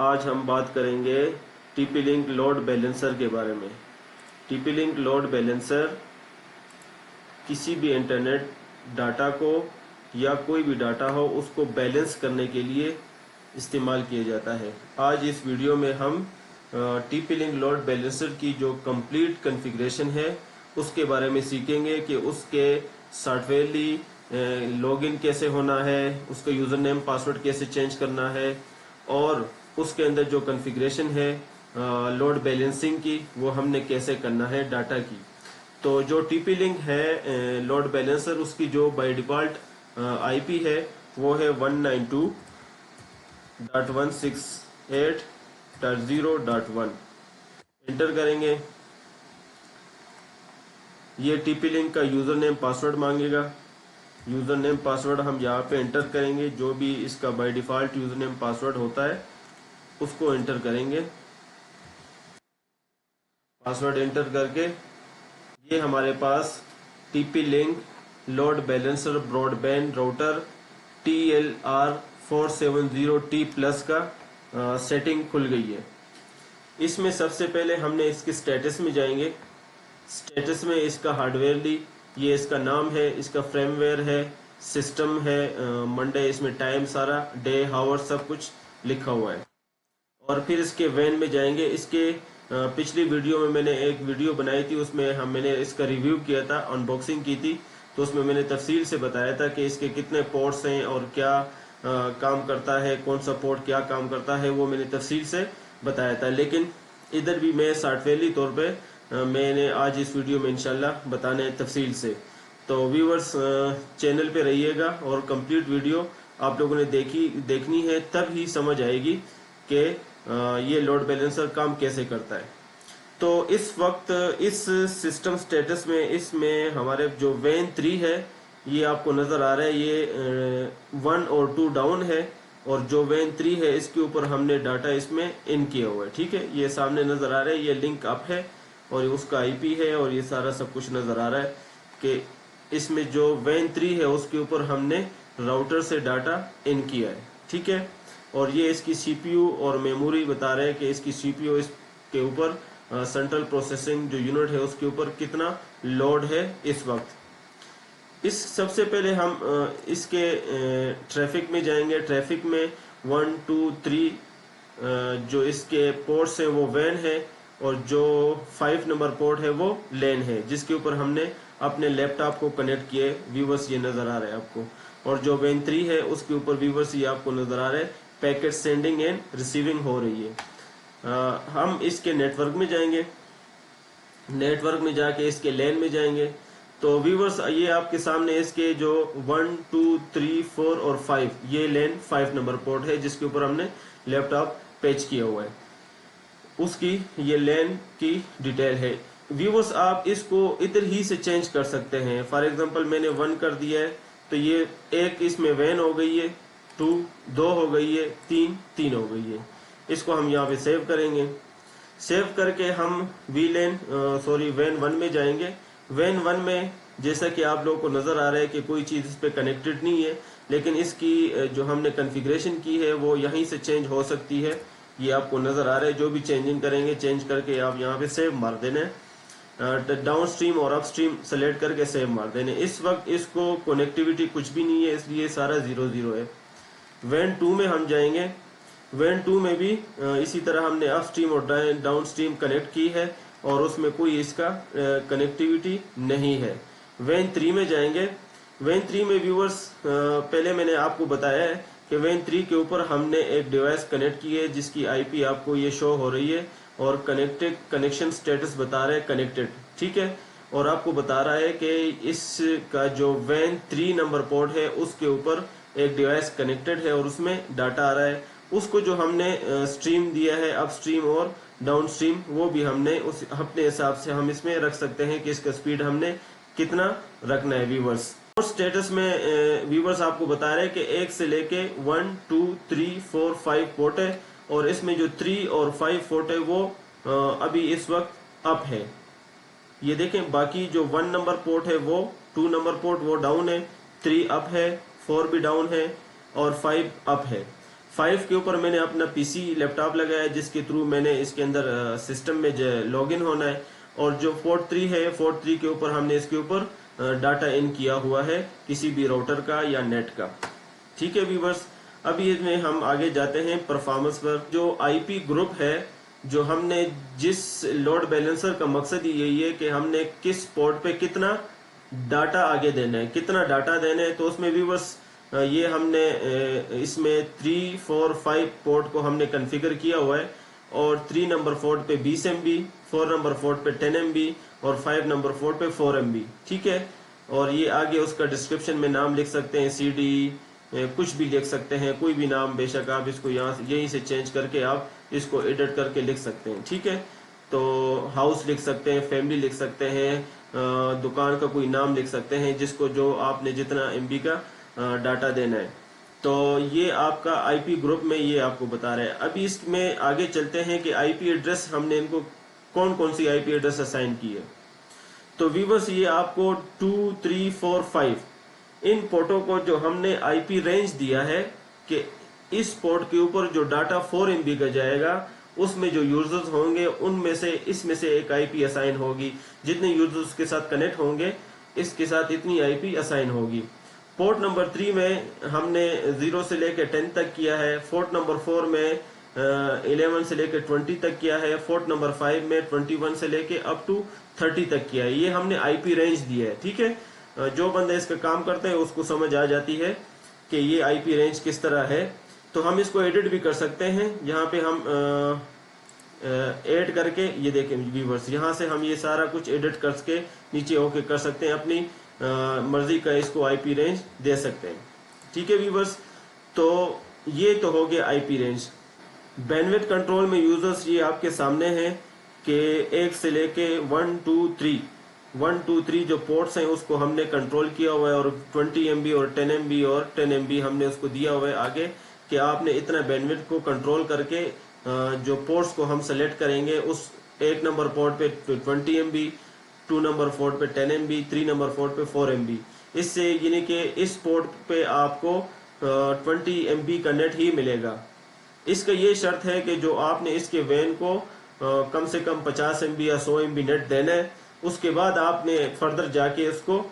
آج ہم بات کریں گے ٹی پی لنک لوڈ بیلنسر کے بارے میں۔ ٹی پی لنک لوڈ بیلنسر کسی بھی انٹرنیٹ ڈاٹا کو یا کوئی بھی ڈاٹا ہو اس کو بیلنس کرنے کے لیے استعمال کیا جاتا ہے۔ آج اس ویڈیو میں ہم ٹی پی لنک لوڈ بیلنسر کی جو کمپلیٹ کنفیگریشن ہے اس کے بارے میں سیکھیں گے کہ اس کے سافٹ ویئرلی لاگ ان کیسے ہونا ہے، اس کا یوزر نیم پاسورڈ کیسے چینج کرنا ہے، اور اس کے اندر جو کنفیگریشن ہے لوڈ بیلنسنگ کی وہ ہم نے کیسے کرنا ہے ڈاٹا کی۔ تو جو ٹی پی لنک ہے لوڈ بیلنسر، اس کی جو بائی ڈیفالٹ آئی پی ہے وہ ہے 192.168.0.1۔ انٹر کریں گے، یہ ٹی پی لنک کا یوزر نیم پاسورڈ مانگے گا۔ یوزر نیم پاسورڈ ہم یہاں پہ انٹر کریں گے، جو بھی اس کا by default user name password ہوتا ہے اس کو انٹر کریں گے۔ پاسورڈ انٹر کر کے یہ ہمارے پاس T P link load balancer broadband router TLR470T+ کا سیٹنگ کھل گئی ہے۔ اس میں سب سے پہلے ہم نے اس کے سٹیٹس میں جائیں گے۔ سٹیٹس میں اس کا ہارڈ ویئر لی، یہ اس کا نام ہے، اس کا فریم ویئر ہے، سسٹم ہے، منڈے، اس میں ٹائم سارا ڈے ہاور سب کچھ لکھا ہوا ہے۔ اور پھر اس کے وین میں جائیں گے۔ اس کے پچھلی ویڈیو میں میں نے ایک ویڈیو بنائی تھی، اس میں میں نے اس کا ریویو کیا تھا، ان باکسنگ کی تھی، تو اس میں نے تفصیل سے بتایا تھا کہ اس کے کتنے پورٹس ہیں اور کیا کام کرتا ہے، کون سا پورٹ کیا کام کرتا ہے، وہ میں نے تفصیل سے بتایا تھا۔ لیکن ادھر بھی میں سافٹ ویئرلی طور پہ میں نے آج اس ویڈیو میں انشاءاللہ بتانے تفصیل سے۔ تو ویورز چینل پہ رہیے گا اور کمپلیٹ ویڈیو آپ لوگوں نے دیکھنی ہے، تب ہی سمجھ آئے گی کہ یہ لوڈ بیلنسر کام کیسے کرتا ہے۔ تو اس وقت اس سسٹم سٹیٹس میں اس میں ہمارے جو وین 3 ہے یہ آپ کو نظر آ رہا ہے، یہ 1 اور 2 ڈاؤن ہے، اور جو وین 3 ہے اس کے اوپر ہم نے ڈاٹا اس میں ان کیا ہوا ہے۔ ٹھیک ہے، یہ سامنے نظر آ رہا ہے، یہ لنک اپ ہے اور اس کا آئی پی ہے، اور یہ سارا سب کچھ نظر آ رہا ہے کہ اس میں جو وین 3 ہے اس کے اوپر ہم نے راؤٹر سے ڈاٹا ان کیا ہے۔ ٹھیک ہے، اور یہ اس کی سی پی یو اور میموری بتا رہے ہیں کہ اس کی سی پی یو اس کے اوپر سینٹرل پروسیسنگ جو یونٹ ہے اس کے اوپر کتنا لوڈ ہے اس وقت۔ اس سب سے پہلے ہم اس کے ٹریفک میں جائیں گے۔ ٹریفک میں 1 2 3 جو اس کے پورٹس ہیں وہ وین ہے، اور جو 5 نمبر پورٹ ہے وہ لین ہے، جس کے اوپر ہم نے اپنے لیپ ٹاپ کو کنیکٹ کیے۔ ویورز یہ نظر آ رہا ہے آپ کو، اور جو وین 3 ہے اس کے اوپر ویورز یہ آپ کو نظر آ رہا ہے، پیکٹ سینڈنگ اینڈ ریسیونگ ہو رہی ہے۔ ہم اس کے نیٹ ورک میں جائیں گے، نیٹ ورک میں جا کے اس کے لین میں جائیں گے۔ تو ویورز یہ آپ کے سامنے اس کے جو 1 2 3 4 اور 5 یہ لین 5 نمبر پورٹ ہے، جس کے اوپر ہم نے لیپ ٹاپ پیچ کیا ہوا ہے، اس کی یہ لین کی ڈیٹیل ہے۔ ویورز آپ اس کو ادھر ہی سے چینج کر سکتے ہیں۔ فار ایگزامپل میں نے 1 کر دیا ہے تو یہ ایک اس میں وین ہو گئی ہے، 2 ہو گئی ہے، 3 ہو گئی ہے۔ اس کو ہم یہاں پہ سیو کریں گے۔ سیو کر کے ہم وین 1 میں جائیں گے۔ وین 1 میں جیسا کہ آپ لوگوں کو نظر آ رہا ہے کہ کوئی چیز اس پہ کنیکٹڈ نہیں ہے، لیکن اس کی جو ہم نے کنفیگریشن کی ہے وہ یہیں سے چینج ہو سکتی ہے، یہ آپ کو نظر آ رہا ہے۔ جو بھی چینجنگ کریں گے چینج کر کے آپ یہاں پہ سیو مار دینا ہے، ڈاؤن سٹریم اور اپ سٹریم سلیکٹ کر کے سیو مار دینے۔ اس وقت اس کو کنیکٹیوٹی کچھ بھی نہیں ہے، اس لیے سارا 0 ہے۔ وین 2 میں ہم جائیں گے۔ وین 2 میں بھی اسی طرح ہم نے اپ سٹریم اور ڈاؤن سٹریم کنیکٹ کی ہے، اور اس میں کوئی اس کا کنیکٹیوٹی نہیں ہے۔ وین 3 میں جائیں گے۔ وین 3 میں ویورز پہلے میں نے آپ کو بتایا ہے کہ وین 3 کے اوپر ہم نے ایک ڈیوائس کنیکٹ کی ہے جس کی آئی پی آپ کو یہ شو ہو رہی ہے، اور کنیکشن سٹیٹس بتا رہے ہیں کنیکٹڈ۔ ٹھیک ہے، اور آپ کو بتا رہا ہے کہ اس کا جو وین 3 نمبر پورٹ ہے اس کے اوپر ایک ڈیوائس کنیکٹڈ ہے اور اس میں ڈاٹا آ رہا ہے۔ اس کو جو ہم نے سٹریم دیا ہے اپ سٹریم اور ڈاؤن سٹریم، وہ بھی ہم نے اپنے حساب سے ہم اس میں رکھ سکتے ہیں کہ اس کا سپیڈ ہم نے کتنا رکھنا ہے ویورز۔ اور سٹیٹس میں ویورز آپ کو بتا رہے ہیں کہ 1 سے لے کے 1 2 3 4 5 پورٹ ہے، اور اس میں جو 3 اور 5 پورٹ ہے وہ ابھی اس وقت اپ ہے۔ یہ دیکھیں، باقی جو 1 نمبر پورٹ ہے وہ 2 نمبر پورٹ وہ ڈاؤن ہے، 3 اپ ہے، 4 بھی ڈاؤن ہے، اور 5 اپ ہے۔ 5 के ऊपर मैंने अपना पीसी लैपटॉप लगाया जिसके थ्रू मैंने इसके अंदर सिस्टम में लॉगिन होना है, और जो पोर्ट 3 है, पोर्ट 3 के ऊपर हमने इसके ऊपर डाटा इन किया हुआ है किसी भी राउटर का या नेट का। ठीक है व्यूअर्स, अभी इसमें हम आगे जाते हैं परफॉर्मेंस पर। जो आईपी ग्रुप है, जो हमने जिस लोड बैलेंसर का मकसद ही यही है कि हमने किस पोर्ट पे कितना डाटा आगे देना है, कितना डाटा देना है, तो उसमें व्यूअर्स ये हमने इसमें 3, 4, 5 पोर्ट को हमने कॉन्फ़िगर किया हुआ है, और 3 नंबर पोर्ट पे 20 MB, 4 नंबर पोर्ट पे 10 MB और 5 नंबर पोर्ट पे 4 MB। ठीक है, और ये आगे उसका डिस्क्रिप्शन में नाम लिख सकते हैं, CD कुछ भी लिख सकते हैं, कोई भी नाम, बेशक आप इसको यहाँ यहीं से चेंज करके आप इसको एडिट करके लिख सकते हैं। ठीक है, तो हाउस लिख सकते हैं, फैमिली लिख सकते हैं, दुकान का कोई नाम लिख सकते हैं, जिसको जो आपने जितना MB का डाटा देना है। तो ये आपका आईपी ग्रुप में ये आपको बता रहा है। अभी इसमें आगे चलते हैं कि आईपी एड्रेस हमने इनको कौन कौन सी आईपी एड्रेस असाइन की है। तो व्यूअर्स, ये आपको 2, 3, 4, 5 इन पोर्टों को जो हमने आईपी रेंज दिया है कि इस पोर्ट के ऊपर जो डाटा 4 MB का जाएगा, उसमें जो यूजर्स होंगे उनमें से इसमें से एक आईपी असाइन होगी। जितने यूजर्स के साथ कनेक्ट होंगे इसके साथ इतनी आईपी असाइन होगी। पोर्ट नंबर 3 में हमने 0 से लेकर 10 तक किया है। पोर्ट नंबर 4 में 11 से लेकर 20 तक किया है। पोर्ट नंबर 5 में 21 से लेकर अप टू 30 तक किया है। ये हमने आईपी रेंज दिया है। ठीक है, जो बंदा इसका काम करते हैं उसको समझ आ जाती है कि ये आईपी रेंज किस तरह है। तो हम इसको एडिट भी कर सकते हैं। यहाँ पे हम ऐड करके, ये देखें व्यूअर्स, यहाँ से हम ये सारा कुछ एडिट करके नीचे होके कर सकते हैं, अपनी मर्जी का इसको आईपी रेंज दे सकते हैं। ठीक है व्यूअर्स, तो ये तो हो गया आईपी रेंज। बैंडविड्थ कंट्रोल में यूजर्स ये आपके सामने हैं कि 1 से लेके 1, 2, 3 जो पोर्ट्स हैं उसको हमने कंट्रोल किया हुआ है, और 20 MB और 10 MB और 10 MB हमने उसको दिया हुआ है आगे कि आपने इतना बैंडविड्थ को कंट्रोल करके जो पोर्ट्स को हम सेलेक्ट करेंगे, उस 1 नंबर पोर्ट पे 20 MB, 2 नंबर पोर्ट पे 10 MB, 3 नंबर पोर्ट पे 4 MB। इससे यानी कि इस पोर्ट पे आपको 20 MB का नेट ही मिलेगा। इसका ये शर्त है कि जो आपने इसके वैन को कम से कम 50 MB या 100 MB नेट देना है, उसके बाद आपने फर्दर जाके इसको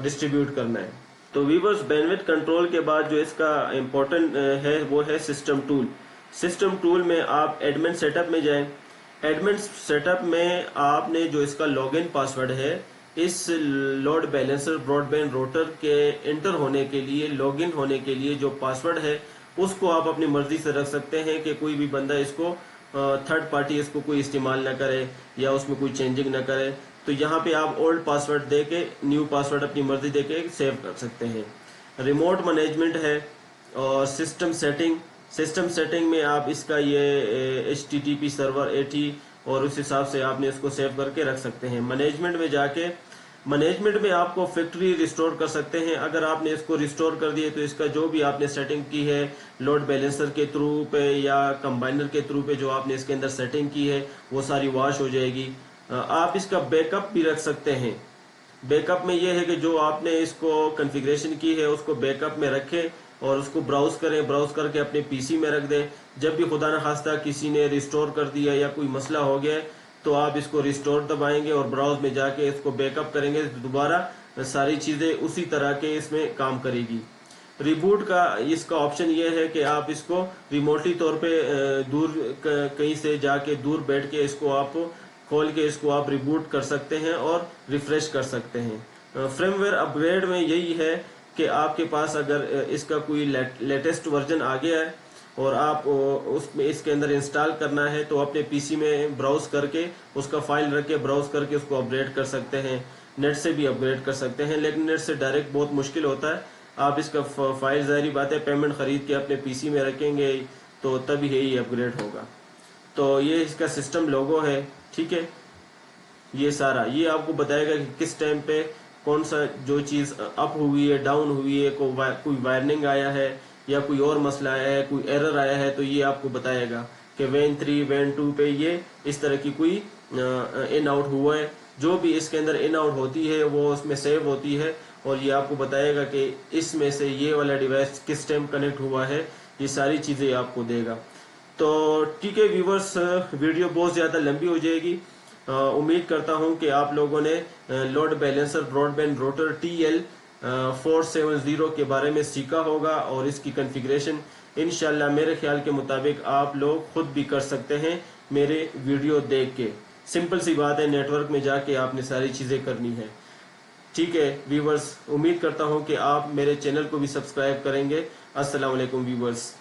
डिस्ट्रीब्यूट करना है। तो व्यूअर्स, बैंडविड्थ कंट्रोल के बाद जो इसका इम्पोर्टेंट है वो है सिस्टम टूल। सिस्टम टूल में आप एडमिन सेटअप में जाएं। एडमिन सेटअप में आपने जो इसका लॉगिन पासवर्ड है, इस लोड बैलेंसर ब्रॉडबैंड राउटर के एंटर होने के लिए, लॉगिन होने के लिए जो पासवर्ड है उसको आप अपनी मर्जी से रख सकते हैं कि कोई भी बंदा इसको थर्ड पार्टी इसको कोई इस्तेमाल ना करे या उसमें कोई चेंजिंग ना करे। तो यहाँ पे आप ओल्ड पासवर्ड दे के न्यू पासवर्ड अपनी मर्जी दे के सेव कर सकते हैं। रिमोट मैनेजमेंट है और सिस्टम सेटिंग में आप इसका ये HTTP सर्वर 80 और उस हिसाब से आपने इसको सेव करके रख सकते हैं। मैनेजमेंट में जाके मैनेजमेंट में आपको फैक्ट्री रिस्टोर कर सकते हैं। अगर आपने इसको रिस्टोर कर दिए तो इसका जो भी आपने सेटिंग की है लोड बैलेंसर के थ्रू पे या कंबाइनर के थ्रू पे जो आपने इसके अंदर सेटिंग की है वो सारी वॉश हो जाएगी। आप इसका बैकअप भी रख सकते हैं। बैकअप में ये है कि जो आपने इसको कॉन्फ़िगरेशन की है उसको बैकअप में रखें और उसको ब्राउज करें, ब्राउज करके अपने पीसी में रख दें। जब भी खुदा न खास्ता किसी ने रिस्टोर कर दिया या कोई मसला हो गया तो आप इसको रिस्टोर दबाएंगे और ब्राउज में जाके इसको बैकअप करेंगे, दोबारा सारी चीज़ें उसी तरह के इसमें काम करेगी। रिबूट का इसका ऑप्शन ये है कि आप इसको रिमोटली तौर पे दूर कहीं से जाके दूर बैठ के इसको आप खोल के इसको आप रिबूट कर सकते हैं और रिफ्रेश कर सकते हैं। फ्रेमवेयर अपग्रेड में यही है कि आपके पास अगर इसका कोई लेटेस्ट वर्जन आ गया है और आप उसमें इसके अंदर इंस्टॉल करना है तो अपने पीसी में ब्राउज करके उसका फाइल रख के ब्राउज करके उसको अपग्रेड कर सकते हैं। नेट से भी अपग्रेड कर सकते हैं, लेकिन नेट से डायरेक्ट बहुत मुश्किल होता है। आप इसका फाइल ज़ाहिर बात है पेमेंट खरीद के अपने पीसी में रखेंगे तो तभी यही अपग्रेड होगा। तो ये इसका सिस्टम लोगो है, ठीक है। ये सारा ये आपको बताएगा कि किस टाइम पे कौन सा जो चीज़ अप हुई है, डाउन हुई है, कोई वार्निंग आया है या कोई और मसला आया है, कोई एरर आया है, तो ये आपको बताएगा कि वैन 3 वैन 2 पे ये इस तरह की कोई इन आउट हुआ है। जो भी इसके अंदर इन आउट होती है वो उसमें सेव होती है और ये आपको बताएगा कि इसमें से ये वाला डिवाइस किस टाइम कनेक्ट हुआ है یہ ساری چیزیں آپ کو دے گا. تو ٹھیک ہے ویورز، ویڈیو بہت زیادہ لمبی ہو جائے گی. امید کرتا ہوں کہ آپ لوگوں نے load balancer broadband router TL470 کے بارے میں سیکھا ہوگا، اور اس کی کنفیگریشن انشاءاللہ میرے خیال کے مطابق آپ لوگ خود بھی کر سکتے ہیں میرے ویڈیو دیکھ کے. سمپل سی بات ہے، نیٹ ورک میں جا کے آپ نے ساری چیزیں کرنی ہے. ٹھیک ہے ویورز، امید کرتا ہوں کہ آپ میرے چینل کو بھی سبسکرائب کریں گے. السلام علیکم ویورز.